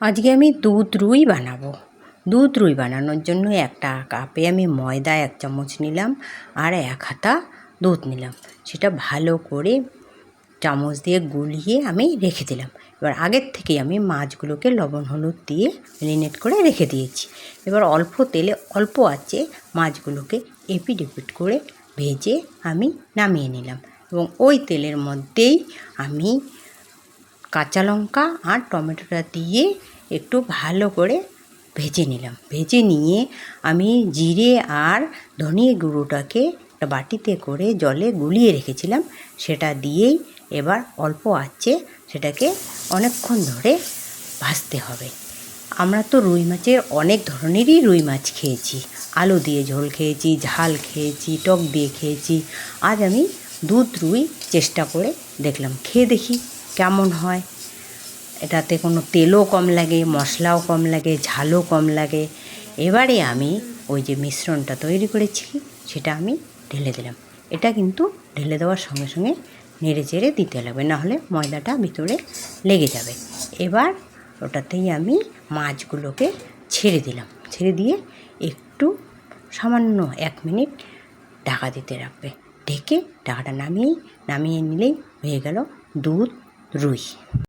আজকে আমি দুধ রুই বানাবো। দুধ রুই বানানোর জন্য একটা কাপে আমি ময়দা 1 চামচ নিলাম আর 1 হাতা দুধ নিলাম। সেটা ভালো করে চামচ দিয়ে গুলিয়ে আমি রেখে দিলাম। এবার আগের থেকেই আমি মাছগুলোকে লবণ হলুদ দিয়ে ম্যারিনেট করে রেখে দিয়েছি। এবার অল্প তেলে অল্প আঁচে মাছগুলোকে এপিট ওপিট করে ভেজে আমি নামিয়ে নিলাম এবং ওই তেলের মধ্যেই আমি কাঁচা লঙ্কা আর টমেটোটা দিয়ে একটু ভালো করে ভেজে নিলাম। ভেজে নিয়ে আমি জিরে আর ধনিয়া গুঁড়োটাকে একটা বাটিতে করে জলে গুলিয়ে রেখেছিলাম, সেটা দিয়েই এবার অল্প আঁচে সেটাকে অনেকক্ষণ ধরে ভাজতে হবে। আমরা তো রুই মাছের অনেক ধরনেরই রুই মাছ খেয়েছি, আলু দিয়ে ঝোল খেয়েছি, ঝাল খেয়েছি, টক দিয়ে খেয়েছি। আজ আমি দুধ রুই চেষ্টা করে দেখলাম, খেয়ে দেখি কেমন হয়। এটাতে কোনো তেলও কম লাগে, মশলাও কম লাগে, ঝালও কম লাগে। এবারে আমি ওই যে মিশ্রণটা তৈরি করেছি সেটা আমি ঢেলে দিলাম। এটা কিন্তু ঢেলে দেওয়ার সঙ্গে সঙ্গে নেড়ে চেড়ে দিতে লাগবে, নাহলে ময়দাটা ভিতরে লেগে যাবে। এবার ওটাতেই আমি মাছগুলোকে ছেড়ে দিলাম, ছেড়ে দিয়ে একটু সামান্য 1 মিনিট ঢাকা দিতে রাখবে। ঢেকে ঢাকাটা নামিয়ে নিলেই হয়ে গেল দুধ রুই।